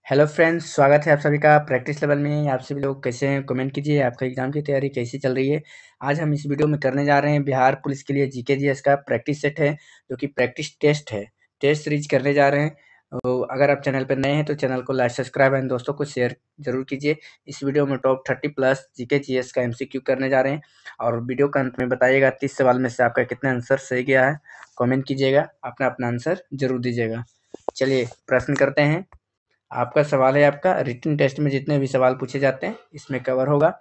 Hello friends, स्वागत है आप सभी का प्रैक्टिस लेवल में। आप सभी लोग कैसे हैं? कमेंट कीजिए, आपका एग्जाम की तैयारी कैसी चल रही है। आज हम इस वीडियो में करने जा रहे हैं बिहार पुलिस के लिए जीके जीएस का प्रैक्टिस सेट है, जो कि प्रैक्टिस टेस्ट है। टेस्ट सीरीज करने जा रहे हैं। तो अगर आप चैनल पर नए हैं तो चैनल को लाइक, सब्सक्राइब एंड दोस्तों को शेयर जरूर कीजिए। इस वीडियो में टॉप 30 प्लस जीके जीएस का एमसीक्यू करने जा रहे हैं, और वीडियो के अंत में बताइएगा 30 सवाल में से आपका कितना आंसर सही गया है। कॉमेंट कीजिएगा, अपना अपना आंसर जरूर दीजिएगा। चलिए प्रश्न करते हैं। आपका सवाल है, आपका रिटन टेस्ट में जितने भी सवाल पूछे जाते हैं इसमें कवर होगा,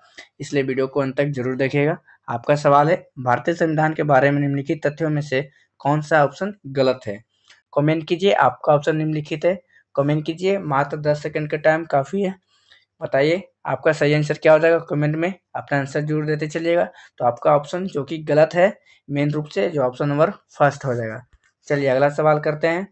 इसलिए वीडियो को अंत तक जरूर देखिएगा। आपका सवाल है, भारतीय संविधान के बारे में निम्नलिखित तथ्यों में से कौन सा ऑप्शन गलत है? कमेंट कीजिए, आपका ऑप्शन निम्नलिखित है। कमेंट कीजिए, मात्र 10 सेकंड का टाइम काफ़ी है। बताइए आपका सही आंसर क्या हो जाएगा। कमेंट में अपना आंसर जरूर देते चलिएगा। तो आपका ऑप्शन जो कि गलत है, मेन रूप से जो ऑप्शन नंबर फर्स्ट हो जाएगा। चलिए अगला सवाल करते हैं,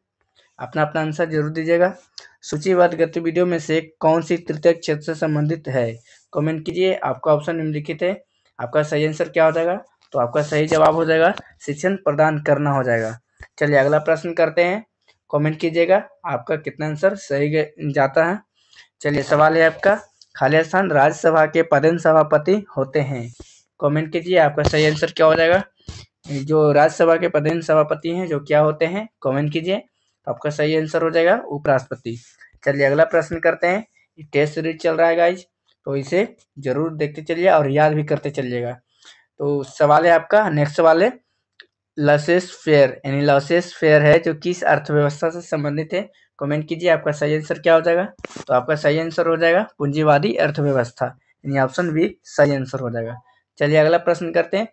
अपना अपना आंसर जरूर दीजिएगा। सूचीबद्ध गतिविधियों में से कौन सी तृतीय क्षेत्र से संबंधित है? कमेंट कीजिए, आपका ऑप्शन निम्नलिखित है। आपका सही आंसर क्या हो जाएगा? तो आपका सही जवाब हो जाएगा शिक्षण प्रदान करना हो जाएगा। चलिए अगला प्रश्न करते हैं। कमेंट कीजिएगा, आपका कितना आंसर सही जाता है। चलिए सवाल है आपका, खाली स्थान राज्यसभा के पदेन सभापति होते हैं। कमेंट कीजिए, आपका सही आंसर क्या हो जाएगा। जो राज्यसभा के पदेन सभापति हैं जो क्या होते हैं, कमेंट कीजिए। तो आपका सही आंसर हो जाएगा उपराष्ट्रपति। चलिए अगला प्रश्न करते हैं। ये टेस्ट सीरीज चल रहा है गाइज, तो इसे जरूर देखते चलिए और याद भी करते चलिएगा। तो सवाल है आपका, नेक्स्ट सवाल है, लसेस फेयर यानी लॉसेस फेयर है जो किस अर्थव्यवस्था से संबंधित है? कमेंट कीजिए, आपका सही आंसर क्या हो जाएगा। तो आपका सही आंसर हो जाएगा पूंजीवादी अर्थव्यवस्था, यानी ऑप्शन बी सही आंसर हो जाएगा। चलिए अगला प्रश्न करते हैं।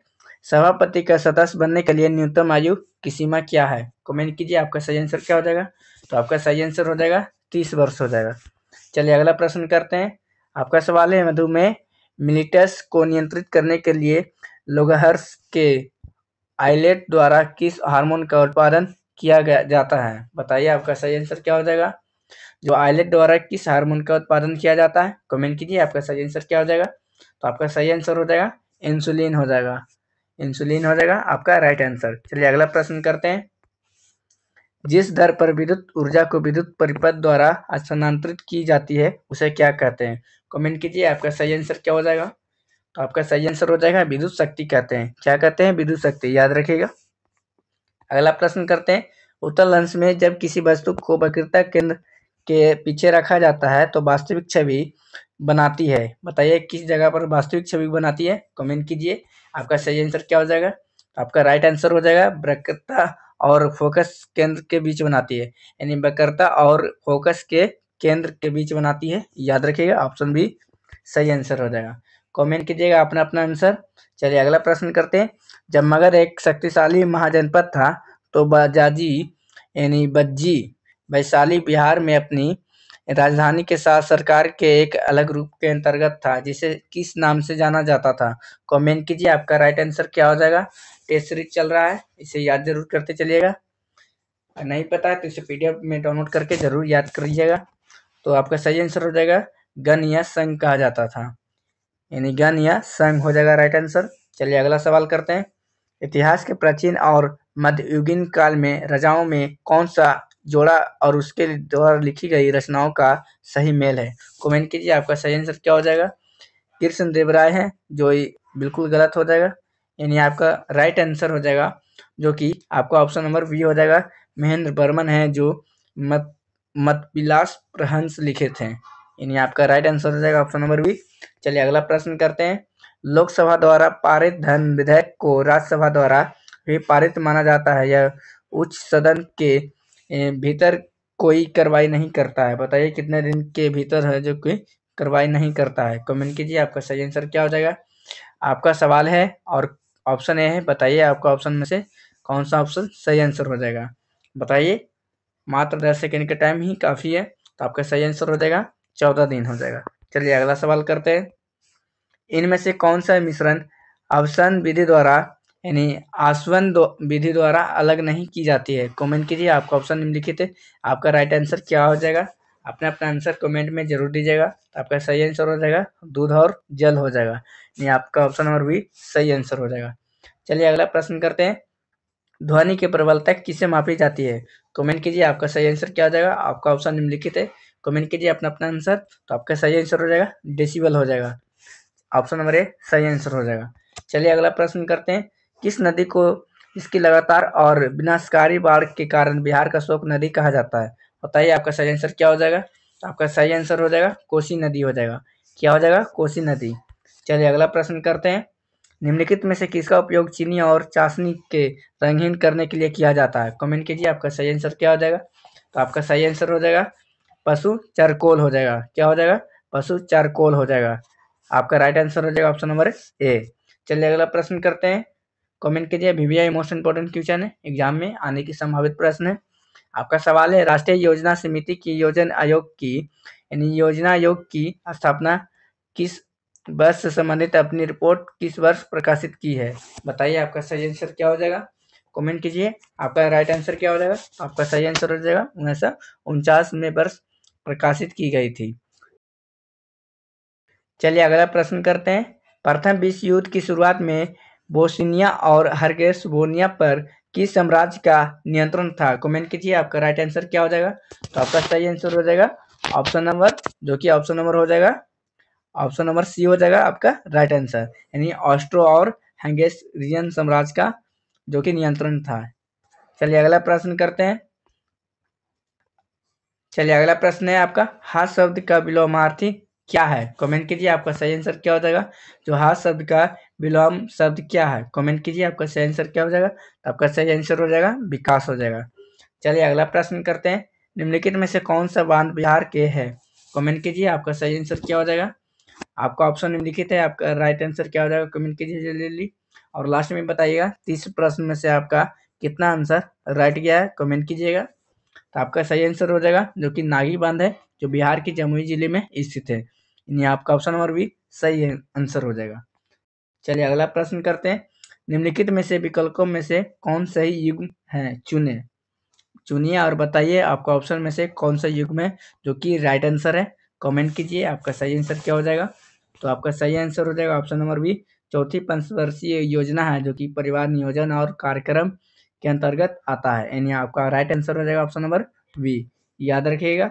सभापति का सदस्य बनने के लिए न्यूनतम आयु की सीमा क्या है? कमेंट कीजिए, आपका सही आंसर क्या हो जाएगा। तो आपका सही आंसर हो जाएगा 30 वर्ष हो जाएगा। चलिए अगला प्रश्न करते हैं। आपका सवाल है, मधुमेह मिलिटस को नियंत्रित करने के लिए लोगहर्स के आइलेट द्वारा किस हार्मोन का उत्पादन किया जाता है? बताइए, आपका सही आंसर क्या हो जाएगा। जो आइलेट द्वारा किस हार्मोन का उत्पादन किया जाता है? कमेंट कीजिए, आपका सही आंसर क्या हो जाएगा। तो आपका सही आंसर हो जाएगा इंसुलिन हो जाएगा। इंसुलिन हो जाएगा आपका राइट आंसर। चलिए अगला प्रश्न करते हैं। जिस दर पर विद्युत ऊर्जा को विद्युत परिपथ द्वारा स्थानांतरित की जाती है उसे क्या कहते हैं? कमेंट कीजिए, आपका सही आंसर क्या हो जाएगा। तो आपका सही आंसर हो जाएगा विद्युत शक्ति कहते हैं। क्या कहते हैं? विद्युत शक्ति, याद रखिएगा। अगला प्रश्न करते हैं। उत्तल अंश में जब किसी वस्तु को वक्रता केंद्र के पीछे रखा जाता है तो वास्तविक छवि बनाती है। बताइए किस जगह पर वास्तविक छवि बनाती है? कमेंट कीजिए, आपका सही आंसर क्या हो जाएगा। आपका राइट आंसर हो जाएगा वक्रता और फोकस केंद्र के बीच बनाती है, यानी वक्रता और फोकस के केंद्र के बीच बनाती है। याद रखिएगा, ऑप्शन बी सही आंसर हो जाएगा। कमेंट कीजिएगा अपना अपना आंसर। चलिए अगला प्रश्न करते हैं। जब मगध एक शक्तिशाली महाजनपद था तो बजाजी यानी बज्जी वैशाली बिहार में अपनी राजधानी के साथ सरकार के एक अलग रूप के अंतर्गत था, जिसे किस नाम से जाना जाता था? कमेंट कीजिए, आपका राइट आंसर क्या हो जाएगा। टेस्ट सीरीज चल रहा है, इसे याद जरूर करते चलिएगा। नहीं पता है तो इसे पीडीएफ में डाउनलोड करके जरूर याद करिएगा। तो आपका सही आंसर हो जाएगा गण या संघ कहा जाता था, यानी गण या संघ हो जाएगा राइट आंसर। चलिए अगला सवाल करते हैं। इतिहास के प्राचीन और मध्ययुगीन काल में रजाओं में कौन सा जोड़ा और उसके द्वारा लिखी गई रचनाओं का सही मेल है? कमेंट कीजिए, आपका सही आंसर क्या हो जाएगा। कृष्ण देव राय है, जो बिल्कुल गलत हो जाएगा, यानी आपका राइट आंसर हो जाएगा जो कि आपका ऑप्शन नंबर बी हो जाएगा। महेंद्र बर्मन है जो मत मतविलास प्रहंस लिखे थे, यानी आपका राइट आंसर हो जाएगा ऑप्शन नंबर बी। चलिए अगला प्रश्न करते हैं। लोकसभा द्वारा पारित धन विधेयक को राज्यसभा द्वारा भी पारित माना जाता है। यह उच्च सदन के भीतर कोई कार्रवाई नहीं करता है। बताइए कितने दिन के भीतर है जो कि कार्रवाई नहीं करता है? कमेंट कीजिए, आपका सही आंसर क्या हो जाएगा। आपका सवाल है और ऑप्शन ए है। बताइए आपका ऑप्शन में से कौन सा ऑप्शन सही आंसर हो जाएगा। बताइए, मात्र 10 सेकंड का टाइम ही काफ़ी है। तो आपका सही आंसर हो जाएगा 14 दिन हो जाएगा। चलिए अगला सवाल करते हैं। इनमें से कौन सा मिश्रण अवसन विधि द्वारा यानी आसवन विधि द्वारा अलग नहीं की जाती है? कमेंट कीजिए, आपका ऑप्शन निम्नलिखित है। आपका राइट आंसर क्या हो जाएगा। अपना अपना आंसर कमेंट में जरूर दीजिएगा। तो आपका सही आंसर हो जाएगा दूध और जल हो जाएगा, यानी आपका ऑप्शन नंबर बी सही आंसर हो जाएगा। चलिए अगला प्रश्न करते हैं। ध्वनि की प्रबलता किससे मापी जाती है? कमेंट कीजिए, आपका सही आंसर क्या हो जाएगा। आपका ऑप्शन निम्नलिखित है। कमेंट कीजिए अपना अपना आंसर। तो आपका सही आंसर हो जाएगा डेसिबल हो जाएगा। ऑप्शन नंबर ए सही आंसर हो जाएगा। चलिए अगला प्रश्न करते हैं। किस नदी को इसकी लगातार और विनाशकारी बाढ़ के कारण बिहार का शोक नदी कहा जाता है? बताइए आपका सही आंसर क्या हो जाएगा? तो आपका सही आंसर हो जाएगा कोसी नदी हो जाएगा। क्या हो जाएगा? कोसी नदी। चलिए अगला प्रश्न करते हैं। निम्नलिखित में से किसका उपयोग चीनी और चाशनी के रंगहीन करने के लिए किया जाता है? कमेंट कीजिए आपका सही आंसर क्या हो जाएगा? तो आपका सही आंसर हो जाएगा पशु चारकोल हो जाएगा। क्या हो जाएगा? पशु चारकोल हो जाएगा। आपका राइट आंसर हो जाएगा ऑप्शन नंबर ए। चलिए अगला प्रश्न करते हैं। कमेंट कीजिए VVI मोस्ट इंपोर्टेंट क्वेश्चन है, एग्जाम में आने की संभावित प्रश्न है। आपका सवाल है राष्ट्रीय योजना समिति की योजना आयोग की यानी योजना आयोग की स्थापना किस वर्ष से संबंधित अपनी रिपोर्ट किस वर्ष प्रकाशित की है? बताइए आपका सही आंसर क्या हो जाएगा? कमेंट कीजिए आपका राइट आंसर क्या हो जाएगा? आपका सही आंसर हो जाएगा 1949 में वर्ष प्रकाशित की गई थी। चलिए अगला प्रश्न करते हैं। प्रथम विश्व युद्ध की शुरुआत में बोस्निया और हर्जेगोविना पर किस साम्राज्य का नियंत्रण था? कमेंट कीजिए आपका राइट आंसर क्या हो जाएगा? तो आपका सही आंसर हो जाएगा ऑप्शन नंबर हो जाएगा ऑप्शन नंबर सी हो जाएगा आपका राइट आंसर, यानी ऑस्ट्रो और हंगेरियन साम्राज्य का जो कि नियंत्रण था। चलिए अगला प्रश्न करते हैं। चलिए अगला प्रश्न है आपका हाथ शब्द का विलोमार्थी क्या है? कमेंट कीजिए आपका सही आंसर क्या हो जाएगा? जो हाथ शब्द का विलोम शब्द क्या है? कमेंट कीजिए आपका सही आंसर क्या हो जाएगा? तो आपका सही आंसर हो जाएगा विकास हो जाएगा। चलिए अगला प्रश्न करते हैं। निम्नलिखित में से कौन सा बांध बिहार के है? कमेंट कीजिए आपका सही आंसर क्या हो जाएगा? आपका ऑप्शन निम्नलिखित है, आपका राइट आंसर क्या हो जाएगा? कमेंट कीजिए जल्दी जल्दी और लास्ट में बताइएगा 30 प्रश्न में से आपका कितना आंसर राइट गया है, कमेंट कीजिएगा। तो आपका सही आंसर हो जाएगा जो कि नागी बांध है, जो बिहार के जमुई जिले में स्थित है। यानी आपका ऑप्शन नंबर बी सही आंसर हो जाएगा। चलिए अगला प्रश्न करते हैं। निम्नलिखित में से विकल्पों में से कौन सही युग्म है? चुनिए और बताइए आपका ऑप्शन में से कौन सा युग्म है जो कि राइट आंसर है। कमेंट कीजिए आपका सही आंसर क्या हो जाएगा? तो आपका सही आंसर हो जाएगा ऑप्शन नंबर बी चौथी पंचवर्षीय योजना है जो कि परिवार नियोजन और कार्यक्रम के अंतर्गत आता है। यानी आपका राइट आंसर हो जाएगा ऑप्शन नंबर बी, याद रखिएगा।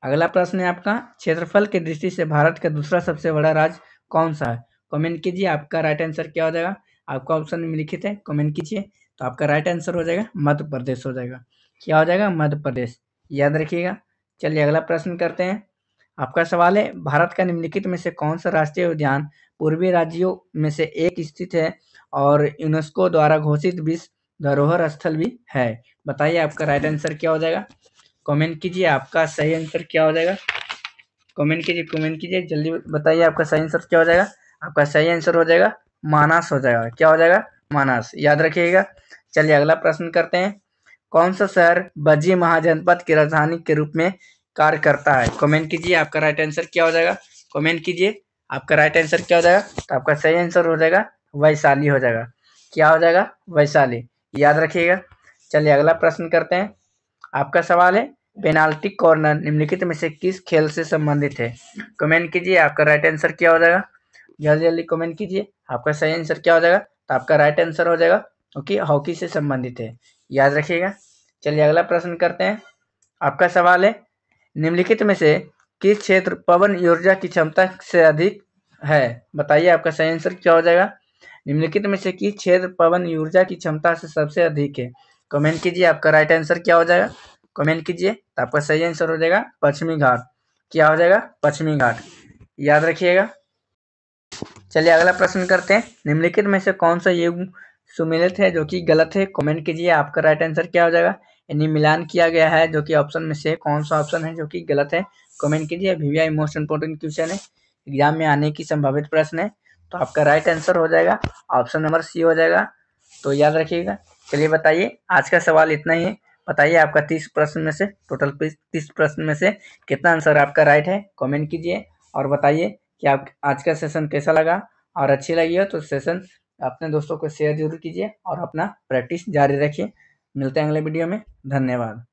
अगला प्रश्न है आपका क्षेत्रफल की दृष्टि से भारत का दूसरा सबसे बड़ा राज्य कौन सा है? कमेंट कीजिए आपका राइट आंसर क्या हो जाएगा? आपका ऑप्शन में लिखित है, कमेंट कीजिए। तो आपका राइट आंसर हो जाएगा मध्य प्रदेश हो जाएगा। क्या हो जाएगा? मध्य प्रदेश, याद रखिएगा। चलिए अगला प्रश्न करते हैं। आपका सवाल है भारत का निम्नलिखित में से कौन सा राष्ट्रीय उद्यान पूर्वी राज्यों में से एक स्थित है और यूनेस्को द्वारा घोषित विश्व धरोहर स्थल भी है? बताइए आपका राइट आंसर क्या हो जाएगा? कमेंट कीजिए आपका सही आंसर क्या हो जाएगा? कमेंट कीजिए जल्दी बताइए आपका सही आंसर क्या हो जाएगा? आपका सही आंसर हो जाएगा मानस हो जाएगा। क्या हो जाएगा? मानस, याद रखिएगा। चलिए अगला प्रश्न करते हैं। कौन सा शहर बज्जी महाजनपद की राजधानी के रूप में कार्य करता है? कमेंट कीजिए आपका राइट आंसर क्या हो जाएगा? कमेंट कीजिए आपका राइट आंसर क्या हो जाएगा? तो आपका सही आंसर हो जाएगा वैशाली हो जाएगा। क्या हो जाएगा? वैशाली, याद रखिएगा। चलिए अगला प्रश्न करते हैं। आपका सवाल है पेनाल्टी कॉर्नर निम्नलिखित में से किस खेल से संबंधित है? कमेंट कीजिए आपका राइट आंसर क्या हो जाएगा? जल्दी जल्दी कमेंट कीजिए आपका सही आंसर क्या हो जाएगा? तो आपका राइट आंसर हो जाएगा क्योंकि हॉकी से संबंधित है, याद रखिएगा। चलिए अगला प्रश्न करते हैं। आपका सवाल है निम्नलिखित में से किस क्षेत्र पवन ऊर्जा की क्षमता से अधिक है? बताइए आपका सही आंसर क्या हो जाएगा? निम्नलिखित में से किस क्षेत्र पवन ऊर्जा की क्षमता से सबसे अधिक है? कमेंट कीजिए आपका राइट आंसर क्या हो जाएगा? कमेंट कीजिए तो आपका सही आंसर हो जाएगा पश्चिमी घाट। क्या हो जाएगा? पश्चिमी घाट, याद रखिएगा। चलिए अगला प्रश्न करते हैं। निम्नलिखित में से कौन सा युग्म सुमेलित है जो कि गलत है? कमेंट कीजिए आपका राइट आंसर क्या हो जाएगा? यानी मिलान किया गया है जो कि ऑप्शन में से कौन सा ऑप्शन है जो कि गलत है? कमेंट कीजिए। VVI मोस्ट इंपोर्टेंट क्वेश्चन है, एग्जाम में आने की संभावित प्रश्न है। तो आपका राइट आंसर हो जाएगा ऑप्शन नंबर सी हो जाएगा, तो याद रखिएगा। चलिए बताइए आज का सवाल इतना ही है। बताइए आपका 30 प्रश्न में से टोटल 30 प्रश्न में से कितना आंसर आपका राइट है? कमेंट कीजिए और बताइए कि आप आज का सेशन कैसा लगा, और अच्छी लगी हो तो सेशन अपने दोस्तों को शेयर जरूर कीजिए और अपना प्रैक्टिस जारी रखिए। मिलते हैं अगले वीडियो में, धन्यवाद।